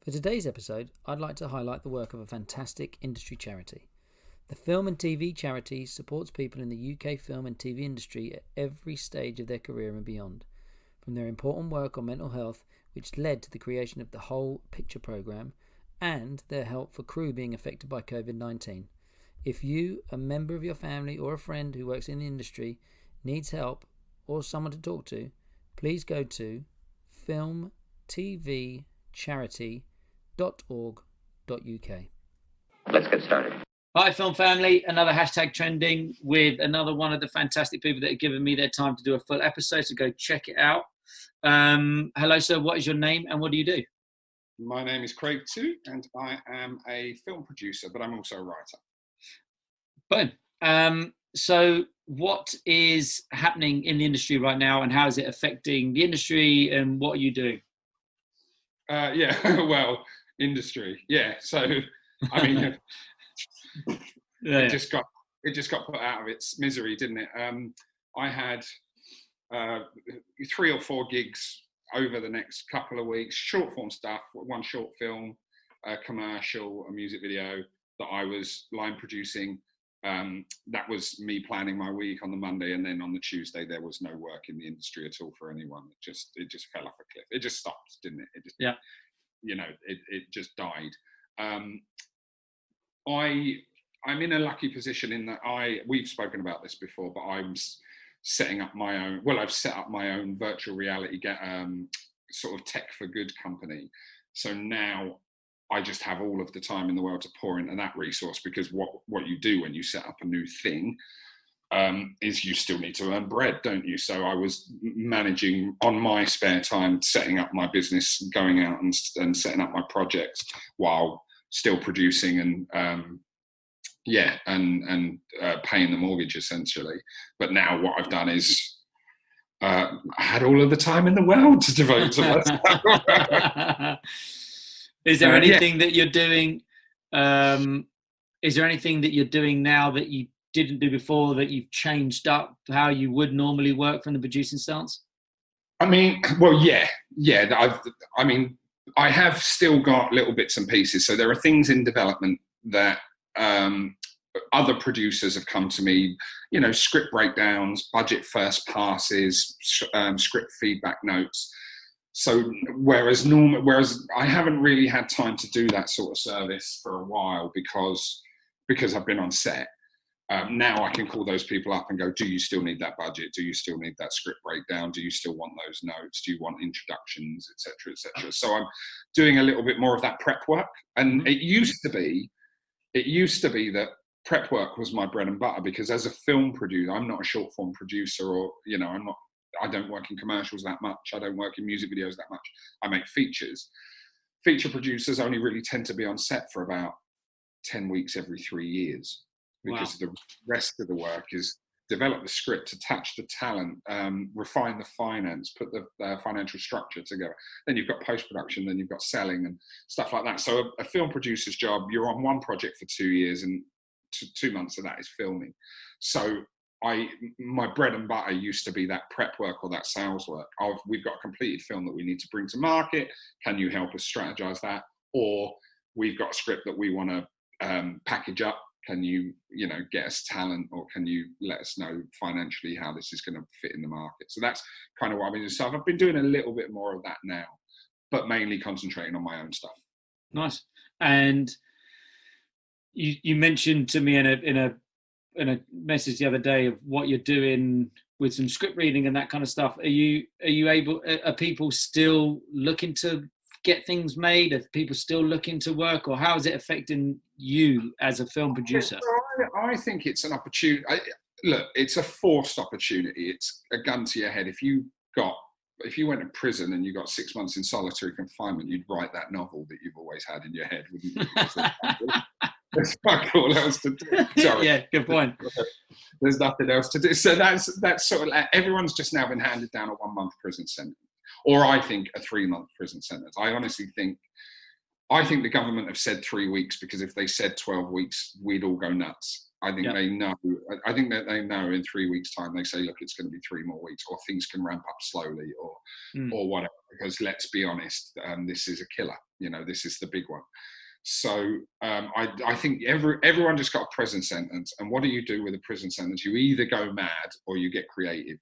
For today's episode, I'd like to highlight the work of a fantastic industry charity. The Film and TV Charity supports people in the UK film and TV industry at every stage of their career and beyond. From their important work on mental health, which led to the creation of the Whole Picture programme, and their help for crew being affected by COVID-19. If you, a member of your family or a friend who works in the industry, needs help or someone to talk to, please go to filmtvcharity.org.uk. Let's get started. Hi, film family. Another hashtag trending with another one of the fantastic people that have given me their time to do a full episode, so go check it out. Hello, sir. What is your name and what do you do? My name is Craig too, and I am a film producer, but I'm also a writer. Boom. So what is happening in the industry right now, and how is it affecting the industry, and what are you doing? Industry. Yeah. So, I mean, it just got put out of its misery, didn't it? I had 3 or 4 gigs over the next couple of weeks, short form stuff, one short film, a commercial, a music video that I was line producing. That was me planning my week on the Monday, and then on the Tuesday there was no work in the industry at all for anyone. It just fell off a cliff. It just stopped, didn't it? It just died. I'm in a lucky position in that we've spoken about this before, but I'm setting up my own. Well, I've set up my own virtual reality sort of tech for good company. So now I just have all of the time in the world to pour into that resource, because what you do when you set up a new thing is you still need to earn bread, don't you? So I was managing on my spare time, setting up my business, going out and setting up my projects while still producing and paying the mortgage essentially. But now what I've done is I had all of the time in the world to devote to myself. Is there anything that you're doing? Is there anything that you're doing now that you didn't do before, that you've changed up how you would normally work from the producing stance? I mean, well, yeah. I have still got little bits and pieces. So there are things in development that other producers have come to me, script breakdowns, budget first passes, script feedback notes. So whereas I haven't really had time to do that sort of service for a while because I've been on set. Now I can call those people up and go, do you still need that budget? Do you still need that script breakdown? Do you still want those notes? Do you want introductions, et cetera, et cetera? So I'm doing a little bit more of that prep work. And it used to be that prep work was my bread and butter, because as a film producer, I'm not a short form producer, or, I don't work in commercials that much. I don't work in music videos that much. I make features. Feature producers only really tend to be on set for about 10 weeks every 3 years, because the rest of the work is develop the script, attach the talent, refine the finance, put the financial structure together. Then you've got post-production, then you've got selling and stuff like that. So a film producer's job, you're on one project for 2 years, and 2 months of that is filming. So my bread and butter used to be that prep work or that sales work. We've got a completed film that we need to bring to market. Can you help us strategize that? Or we've got a script that we want to package up. Can you, get us talent, or can you let us know financially how this is going to fit in the market? So that's kind of what I've been doing. So I've been doing a little bit more of that now, but mainly concentrating on my own stuff. Nice. And you mentioned to me in a message the other day of what you're doing with some script reading and that kind of stuff. Are people still looking to get things made? Are people still looking to work, or how is it affecting you as a film producer? I think it's an opportunity. Look, it's a forced opportunity. It's a gun to your head. If you went to prison and you got 6 months in solitary confinement, you'd write that novel that you've always had in your head, wouldn't you? There's fuck all else to do. Sorry. Yeah, good point. There's nothing else to do. So that's sort of like, everyone's just now been handed down a 1 month prison sentence, or I think a 3 month prison sentence. I honestly think the government have said 3 weeks, because if they said 12 weeks, we'd all go nuts. I think Yeah. they know. I think that they know in 3 weeks' time. They say, look, it's going to be 3 more weeks, or things can ramp up slowly, or whatever. Because let's be honest, this is a killer. You know, this is the big one. So I think everyone just got a prison sentence, and what do you do with a prison sentence? You either go mad or you get creative.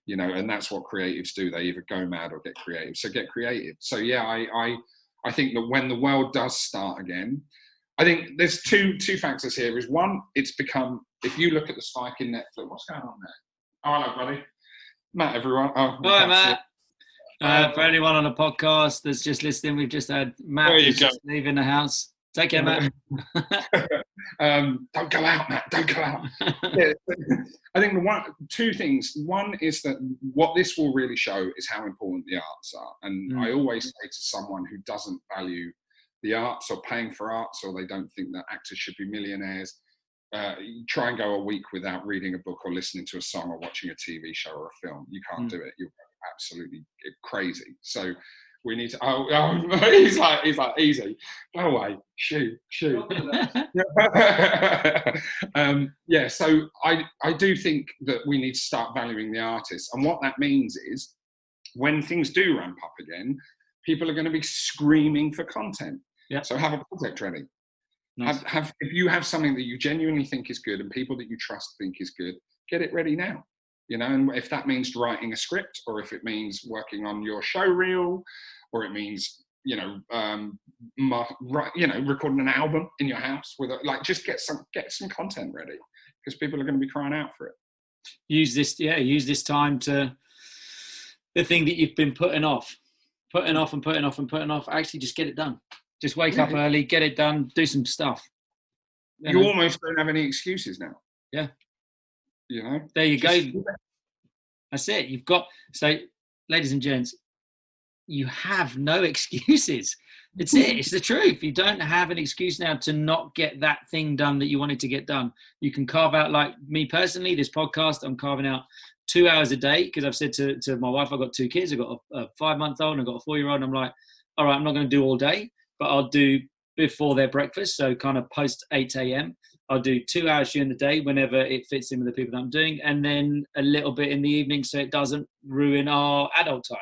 You know, and that's what creatives do. They either go mad or get creative. So get creative. So yeah, I think that when the world does start again, I think there's two factors here. Is one, it's become, if you look at the spike in Netflix, what's going on there? Oh, hello, buddy. Matt, everyone. Oh, Hi, Matt. For anyone on a podcast that's just listening, we've just had Matt who's just leaving the house. Take care, Matt. Don't go out, Matt. Don't go out. Yeah, I think two things. One is that what this will really show is how important the arts are. And I always say to someone who doesn't value the arts or paying for arts, or they don't think that actors should be millionaires, try and go a week without reading a book or listening to a song or watching a TV show or a film. You can't do it. You're absolutely crazy. So we need to. Oh, he's like easy. Go away. Shoo. Yeah. So I do think that we need to start valuing the artists, and what that means is when things do ramp up again, people are going to be screaming for content. Yeah. So have a project ready. Nice. If you have something that you genuinely think is good and people that you trust think is good, get it ready now. You know, and if that means writing a script, or if it means working on your show reel, or it means recording an album in your house just get some content ready, because people are going to be crying out for it. Use this time to the thing that you've been putting off. Actually, just get it done. Just wake up early, get it done, do some stuff. You almost don't have any excuses now. Yeah. You know? There you go. That's it. You've got, so ladies and gents, you have no excuses. It's it. It's the truth. You don't have an excuse now to not get that thing done that you wanted to get done. You can carve out, like me personally, this podcast, I'm carving out 2 hours a day, because I've said to my wife, I've got 2 kids. I've got a 5-month-old and I've got a 4-year-old. And I'm like, all right, I'm not going to do all day, but I'll do before their breakfast. So kind of post 8 a.m. I'll do 2 hours during the day whenever it fits in with the people that I'm doing, and then a little bit in the evening so it doesn't ruin our adult time.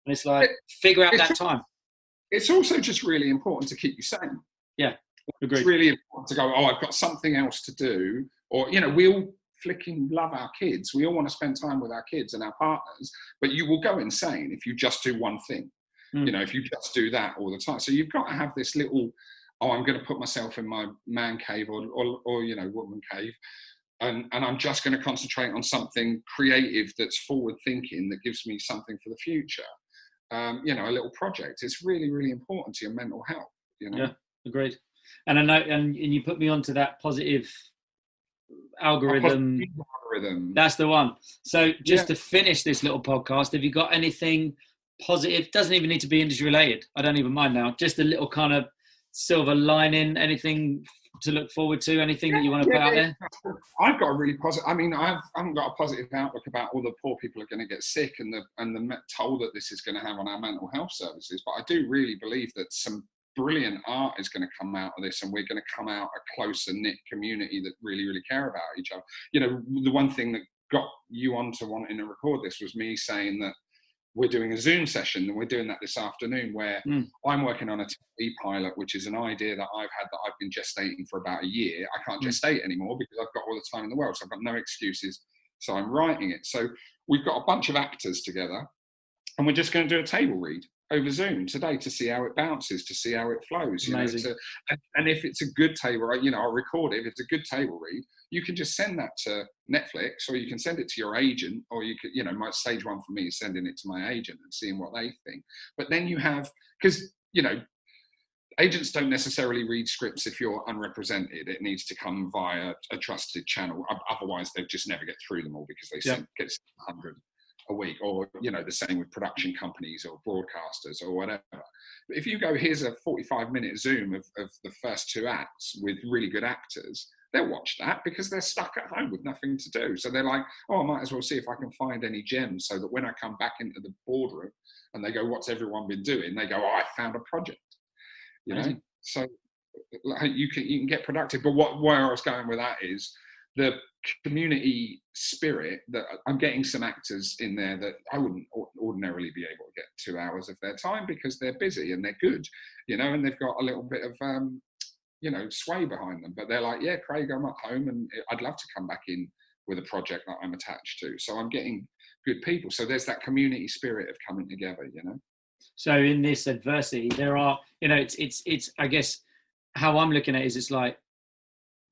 And it's like, figure out that time. It's also just really important to keep you sane. Yeah, agreed. It's really important to go, I've got something else to do. Or, we all flicking love our kids. We all want to spend time with our kids and our partners, but you will go insane if you just do one thing. If you just do that all the time. So you've got to have this little, I'm going to put myself in my man cave or woman cave, and I'm just going to concentrate on something creative that's forward thinking, that gives me something for the future. A little project. It's really, really important to your mental health. Yeah, agreed. And I know, and you put me onto that positive algorithm. That's the one. So just to finish this little podcast, have you got anything positive? Doesn't even need to be industry related. I don't even mind now. Just a little kind of silver lining, anything to look forward to, anything that you want to put out there? I've got a really positive, I haven't got a positive outlook about all the poor people are going to get sick and the toll that this is going to have on our mental health services. But I do really believe that some brilliant art is going to come out of this, and we're going to come out a closer knit community that really, really care about each other. The one thing that got you onto wanting to record this was me saying that we're doing a Zoom session, and we're doing that this afternoon, where I'm working on a TV pilot, which is an idea that I've had that I've been gestating for about a year. I can't gestate anymore because I've got all the time in the world, so I've got no excuses. So I'm writing it. So we've got a bunch of actors together, and we're just going to do a table read over Zoom today to see how it bounces, to see how it flows. And if it's a good table, I'll record it. If it's a good table read, you can just send that to Netflix, or you can send it to your agent, or you could, my stage one for me is sending it to my agent and seeing what they think. But then you have, because, agents don't necessarily read scripts if you're unrepresented. It needs to come via a trusted channel. Otherwise, they'll just never get through them all, because they get 100 a week, or the same with production companies or broadcasters or whatever. But if you go, here's a 45-minute Zoom of the first 2 acts with really good actors, they'll watch that because they're stuck at home with nothing to do. So they're like, I might as well see if I can find any gems, so that when I come back into the boardroom and they go, what's everyone been doing? They go, I found a project. So you can get productive. But where I was going with that is, the community spirit that I'm getting some actors in there that I wouldn't ordinarily be able to get 2 hours of their time because they're busy and they're good, and they've got a little bit of, sway behind them. But they're like, yeah, Craig, I'm at home and I'd love to come back in with a project that I'm attached to. So I'm getting good people. So there's that community spirit of coming together, So in this adversity, there are, it's I guess how I'm looking at it is it's like,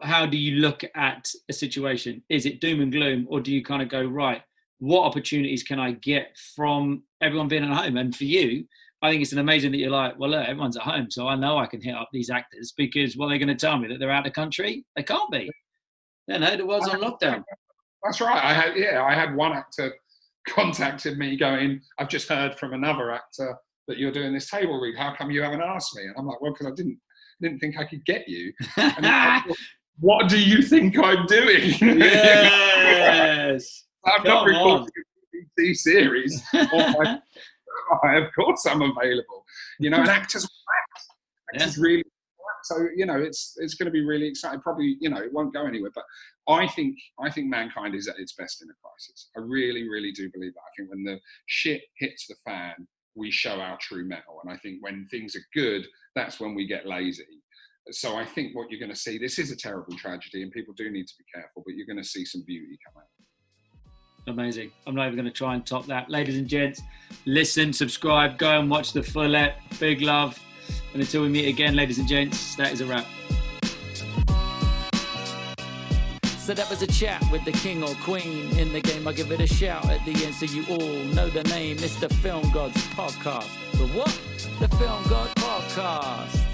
how do you look at a situation? Is it doom and gloom, or do you kind of go, right, what opportunities can I get from everyone being at home? And for you, I think it's amazing that you're like, well, look, everyone's at home, so I know I can hit up these actors because, well, they're going to tell me that they're out of the country. They can't be. The world's on lockdown. That's right. I had one actor contacted me going, I've just heard from another actor that you're doing this table read. How come you haven't asked me? And I'm like, well, because I didn't think I could get you. And what do you think I'm doing? Yes. I'm not recording a BBC series. Of course I'm available. And actors really. So it's going to be really exciting. Probably it won't go anywhere. But I think mankind is at its best in a crisis. I really, really do believe that. I think when the shit hits the fan, we show our true metal. And I think when things are good, that's when we get lazy. So I think what you're going to see, this is a terrible tragedy and people do need to be careful, but you're going to see some beauty come out. Amazing. I'm not even going to try and top that. Ladies and gents, listen, subscribe, go and watch the full ep. Big love. And until we meet again, ladies and gents, that is a wrap. So that was a chat with the king or queen. In the game, I give it a shout at the end so you all know the name. It's the Film Gods Podcast. The what? The Film God Podcast.